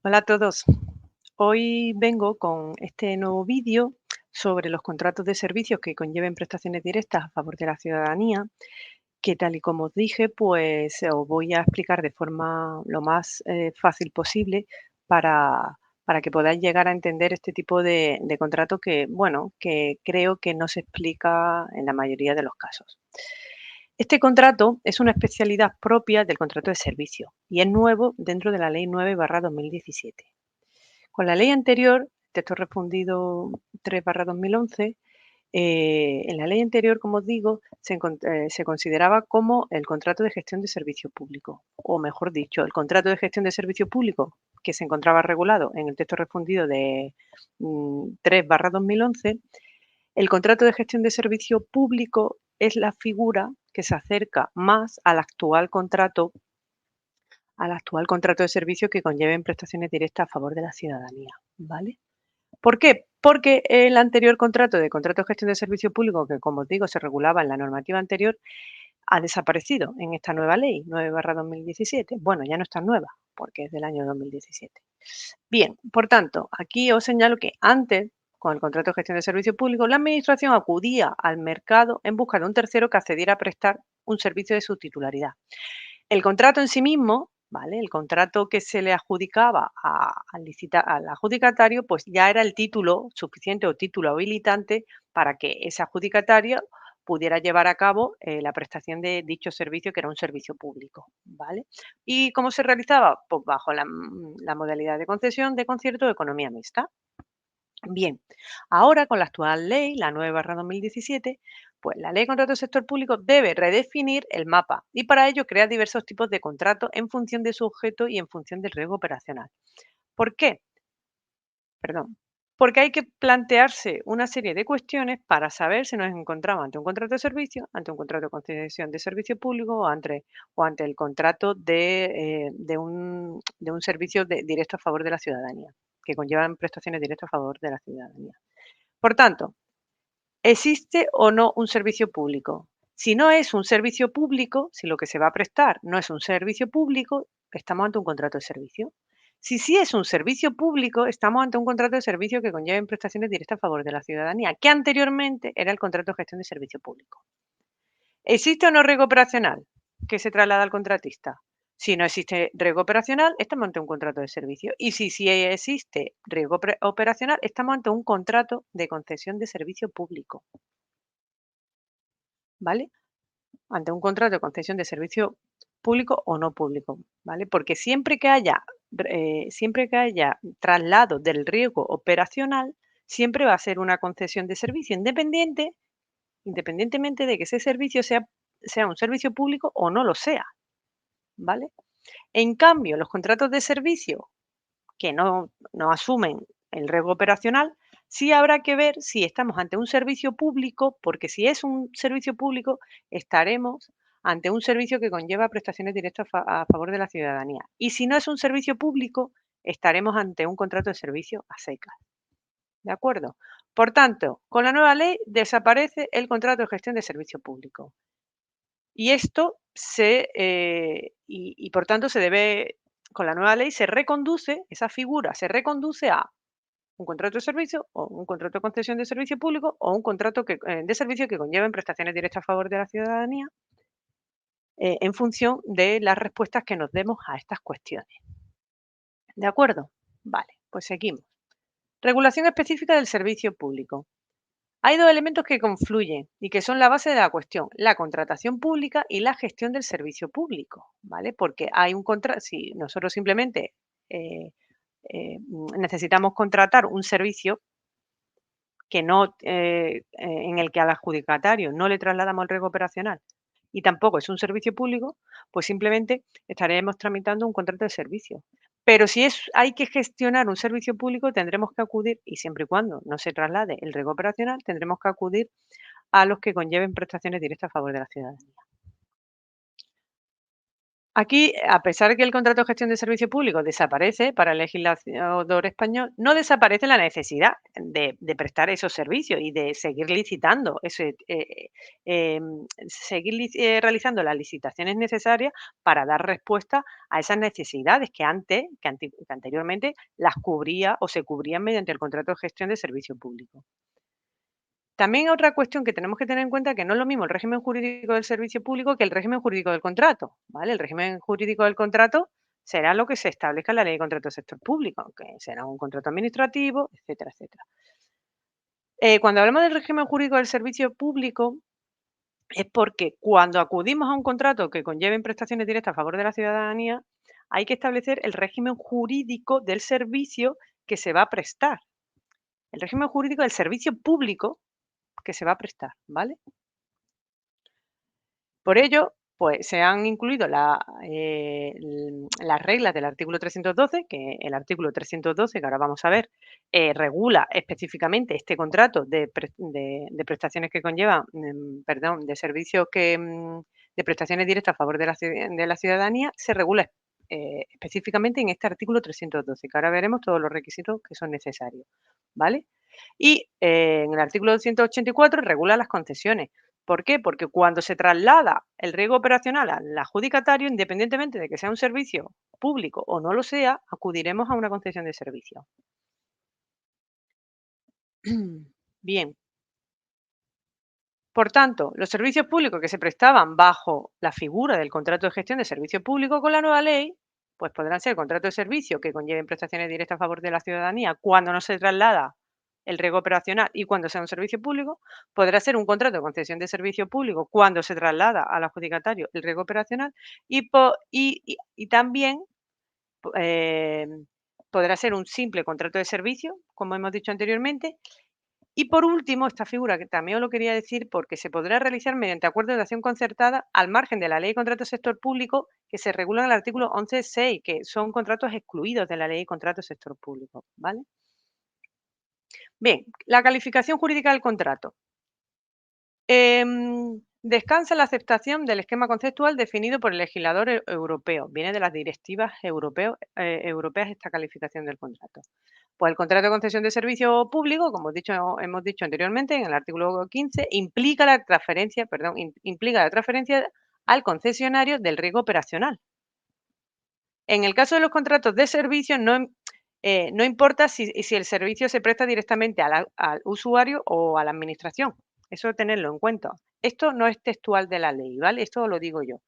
Hola a todos. Hoy vengo con este nuevo vídeo sobre los contratos de servicios que conlleven prestaciones directas a favor de la ciudadanía, que tal y como os dije, pues os voy a explicar de forma lo más fácil posible para que podáis llegar a entender este tipo de contrato que, bueno, que creo que no se explica en la mayoría de los casos. Este contrato es una especialidad propia del contrato de servicio y es nuevo dentro de la Ley 9/2017. Con la ley anterior, texto refundido 3/2011, en la ley anterior, como os digo, se consideraba como el contrato de gestión de servicio público, o mejor dicho, el contrato de gestión de servicio público que se encontraba regulado en el texto refundido de 3/2011. El contrato de gestión de servicio público es la figura que se acerca más al actual contrato de servicio que conlleven prestaciones directas a favor de la ciudadanía, ¿vale? ¿Por qué? Porque el anterior contrato de gestión de servicio público, que como os digo se regulaba en la normativa anterior, ha desaparecido en esta nueva ley 9/2017. Bueno, ya no es tan nueva, porque es del año 2017. Bien, por tanto, aquí os señalo que antes, con el contrato de gestión de servicio público, la Administración acudía al mercado en busca de un tercero que accediera a prestar un servicio de su titularidad. El contrato en sí mismo, ¿vale? El contrato que se le adjudicaba al adjudicatario, pues ya era el título suficiente o título habilitante para que ese adjudicatario pudiera llevar a cabo la prestación de dicho servicio, que era un servicio público, ¿vale? ¿Y cómo se realizaba? Pues bajo la modalidad de concesión de concierto de economía mixta. Bien, ahora con la actual ley, la 9/2017, pues la ley de contrato del sector público debe redefinir el mapa y para ello crea diversos tipos de contratos en función de su objeto y en función del riesgo operacional. ¿Por qué? Perdón. Porque hay que plantearse una serie de cuestiones para saber si nos encontramos ante un contrato de servicio, ante un contrato de concesión de servicio público o ante el contrato de un servicio directo a favor de la ciudadanía, que conllevan prestaciones directas a favor de la ciudadanía. Por tanto, ¿existe o no un servicio público? Si no es un servicio público, si lo que se va a prestar no es un servicio público, estamos ante un contrato de servicio. Si sí es un servicio público, estamos ante un contrato de servicio que conlleva prestaciones directas a favor de la ciudadanía, que anteriormente era el contrato de gestión de servicio público. ¿Existe o no riesgo operacional que se traslada al contratista? Si no existe riesgo operacional, estamos ante un contrato de servicio. Y si sí existe riesgo operacional, estamos ante un contrato de concesión de servicio público, ¿vale? Ante un contrato de concesión de servicio público o no público, ¿vale? Porque siempre que haya traslado del riesgo operacional, siempre va a ser una concesión de servicio independientemente de que ese servicio sea un servicio público o no lo sea, ¿vale? En cambio, los contratos de servicio que no asumen el riesgo operacional, sí habrá que ver si estamos ante un servicio público, porque si es un servicio público, estaremos ante un servicio que conlleva prestaciones directas a favor de la ciudadanía. Y si no es un servicio público, estaremos ante un contrato de servicio a secas. ¿De acuerdo? Por tanto, con la nueva ley desaparece el contrato de gestión de servicio público. Y esto y por tanto con la nueva ley se reconduce, esa figura se reconduce a un contrato de servicio o un contrato de concesión de servicio público o un contrato de servicio que conlleven prestaciones directas a favor de la ciudadanía, en función de las respuestas que nos demos a estas cuestiones. ¿De acuerdo? Vale, pues seguimos. Regulación específica del servicio público. Hay dos elementos que confluyen y que son la base de la cuestión, la contratación pública y la gestión del servicio público, ¿vale? Porque si nosotros simplemente eh, necesitamos contratar un servicio en el que al adjudicatario no le trasladamos el riesgo operacional y tampoco es un servicio público, pues simplemente estaremos tramitando un contrato de servicio. Pero si hay que gestionar un servicio público, tendremos que acudir, y siempre y cuando no se traslade el riesgo operacional, tendremos que acudir a los que conlleven prestaciones directas a favor de la ciudadanía. Aquí, a pesar de que el contrato de gestión de servicio público desaparece para el legislador español, no desaparece la necesidad de prestar esos servicios y de seguir licitando seguir realizando las licitaciones necesarias para dar respuesta a esas necesidades que anteriormente las cubría o se cubrían mediante el contrato de gestión de servicio público. También otra cuestión que tenemos que tener en cuenta que no es lo mismo el régimen jurídico del servicio público que el régimen jurídico del contrato, ¿vale? El régimen jurídico del contrato será lo que se establezca en la ley de contrato del sector público, que será un contrato administrativo, etcétera, etcétera. Cuando hablamos del régimen jurídico del servicio público, es porque cuando acudimos a un contrato que conlleve prestaciones directas a favor de la ciudadanía, hay que establecer el régimen jurídico del servicio que se va a prestar. El régimen jurídico del servicio público que se va a prestar, ¿vale? Por ello, pues se han incluido las reglas del artículo 312, que el artículo 312, que ahora vamos a ver, regula específicamente este contrato de prestaciones que conlleva, perdón, de servicios de prestaciones directas a favor de la ciudadanía, se regula específicamente en este artículo 312, que ahora veremos todos los requisitos que son necesarios, ¿vale? Y en el artículo 284 regula las concesiones. ¿Por qué? Porque cuando se traslada el riesgo operacional al adjudicatario, independientemente de que sea un servicio público o no lo sea, acudiremos a una concesión de servicio. Bien, por tanto, los servicios públicos que se prestaban bajo la figura del contrato de gestión de servicio público con la nueva ley, pues podrán ser contratos de servicio que conlleven prestaciones directas a favor de la ciudadanía cuando no se traslada el riesgo operacional y cuando sea un servicio público, podrá ser un contrato de concesión de servicio público cuando se traslada al adjudicatario el riesgo operacional y también eh, podrá ser un simple contrato de servicio, como hemos dicho anteriormente, y por último, esta figura que también os lo quería decir porque se podrá realizar mediante acuerdo de acción concertada al margen de la Ley de Contratos Sector Público que se regula en el artículo 11.6, que son contratos excluidos de la Ley de Contratos Sector Público, ¿vale? Bien, la calificación jurídica del contrato. Descansa en la aceptación del esquema conceptual definido por el legislador europeo. Viene de las directivas europeas esta calificación del contrato. Pues el contrato de concesión de servicio público, como hemos dicho anteriormente en el artículo 15, implica la transferencia al concesionario del riesgo operacional. En el caso de los contratos de servicios, no importa si el servicio se presta directamente al usuario o a la administración. Eso tenerlo en cuenta. Esto no es textual de la ley, ¿vale? Esto lo digo yo.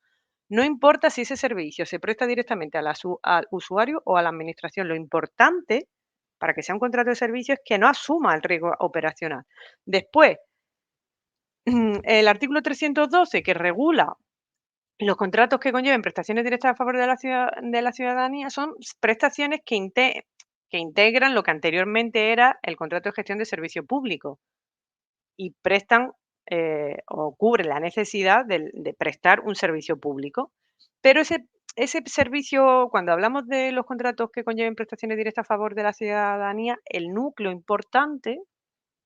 No importa si ese servicio se presta directamente al usuario o a la administración. Lo importante para que sea un contrato de servicio es que no asuma el riesgo operacional. Después, el artículo 312 que regula los contratos que conlleven prestaciones directas a favor de la ciudadanía son prestaciones que integran lo que anteriormente era el contrato de gestión de servicio público y prestan o cubren la necesidad de prestar un servicio público. Pero ese servicio, cuando hablamos de los contratos que conlleven prestaciones directas a favor de la ciudadanía, el núcleo importante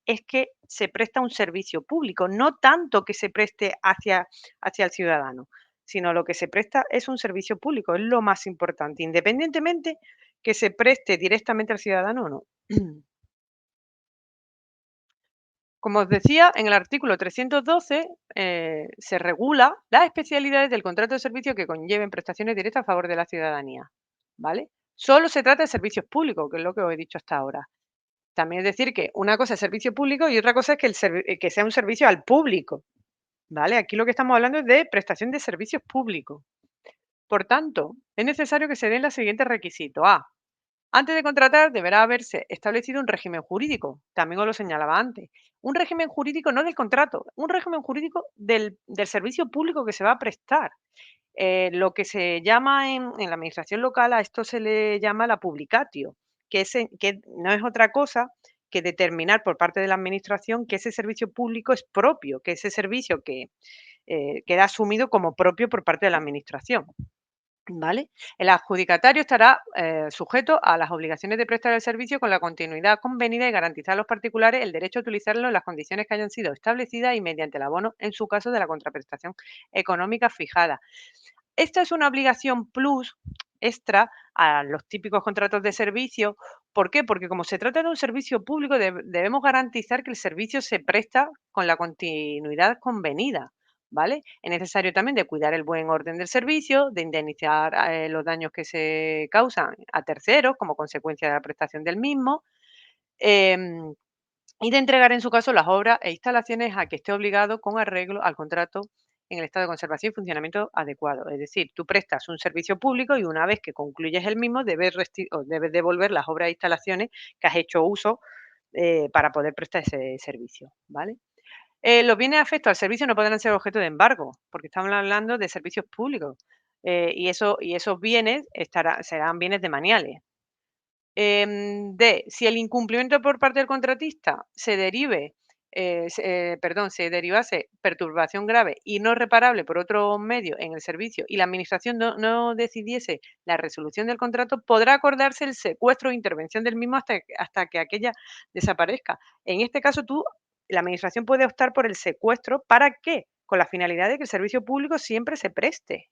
es que se presta un servicio público, no tanto que se preste hacia el ciudadano, sino lo que se presta es un servicio público, es lo más importante, independientemente que se preste directamente al ciudadano o no. Como os decía, en el artículo 312 se regula las especialidades del contrato de servicio que conlleven prestaciones directas a favor de la ciudadanía, ¿vale? Solo se trata de servicios públicos, que es lo que os he dicho hasta ahora. También es decir que una cosa es servicio público y otra cosa es que sea un servicio al público, ¿vale? Aquí lo que estamos hablando es de prestación de servicios públicos. Por tanto, es necesario que se den los siguientes requisitos. A. Antes de contratar deberá haberse establecido un régimen jurídico, también os lo señalaba antes. Un régimen jurídico no del contrato, un régimen jurídico del servicio público que se va a prestar. Lo que se llama en la administración local, a esto se le llama la publicatio, que no es otra cosa que determinar por parte de la administración que ese servicio público es propio, que ese servicio que queda asumido como propio por parte de la administración. ¿Vale? El adjudicatario estará sujeto a las obligaciones de prestar el servicio con la continuidad convenida y garantizar a los particulares el derecho a utilizarlo en las condiciones que hayan sido establecidas y mediante el abono, en su caso, de la contraprestación económica fijada. Esta es una obligación plus extra a los típicos contratos de servicio. ¿Por qué? Porque como se trata de un servicio público, debemos garantizar que el servicio se presta con la continuidad convenida, ¿vale? Es necesario también de cuidar el buen orden del servicio, de indemnizar los daños que se causan a terceros como consecuencia de la prestación del mismo. em, y de entregar en su caso las obras e instalaciones a que esté obligado con arreglo al contrato en el estado de conservación y funcionamiento adecuado. Es decir, tú prestas un servicio público y una vez que concluyes el mismo debes devolver las obras e instalaciones que has hecho uso para poder prestar ese servicio, ¿vale? Los bienes afectos al servicio no podrán ser objeto de embargo, porque estamos hablando de servicios públicos, y esos bienes serán bienes demaniales. Si el incumplimiento por parte del contratista se derivase perturbación grave y no reparable por otro medio en el servicio y la administración no decidiese la resolución del contrato, podrá acordarse el secuestro o intervención del mismo hasta que aquella desaparezca. En este caso, la administración puede optar por el secuestro, ¿para qué? Con la finalidad de que el servicio público siempre se preste,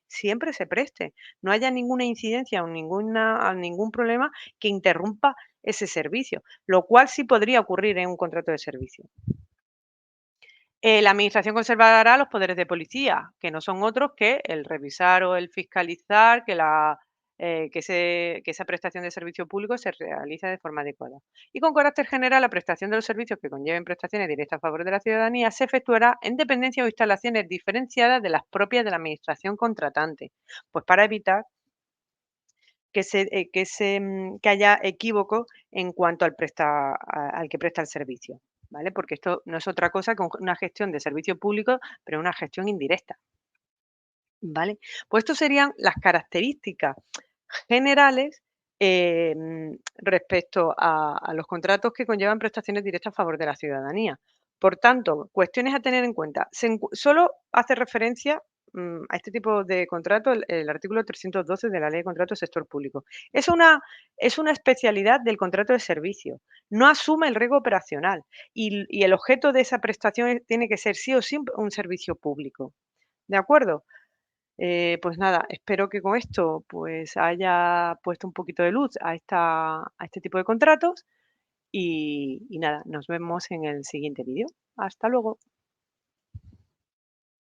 no haya ninguna incidencia o ningún problema que interrumpa ese servicio, lo cual sí podría ocurrir en un contrato de servicio. La Administración conservará los poderes de policía, que no son otros que el revisar o el fiscalizar que esa prestación de servicio público se realice de forma adecuada. Y con carácter general, la prestación de los servicios que conlleven prestaciones directas a favor de la ciudadanía se efectuará en dependencias o instalaciones diferenciadas de las propias de la Administración contratante, pues para evitar que haya equívoco en cuanto al que presta el servicio, ¿vale? Porque esto no es otra cosa que una gestión de servicio público, pero una gestión indirecta, ¿vale? Pues esto serían las características generales, respecto a los contratos que conllevan prestaciones directas a favor de la ciudadanía. Por tanto, cuestiones a tener en cuenta. Solo hace referencia, a este tipo de contrato el artículo 312 de la Ley de Contratos del Sector Público. Es una especialidad del contrato de servicio. No asume el riesgo operacional y el objeto de esa prestación tiene que ser sí o sí un servicio público. ¿De acuerdo? Pues nada, espero que con esto, pues, haya puesto un poquito de luz a este tipo de contratos y nada, nos vemos en el siguiente vídeo. Hasta luego.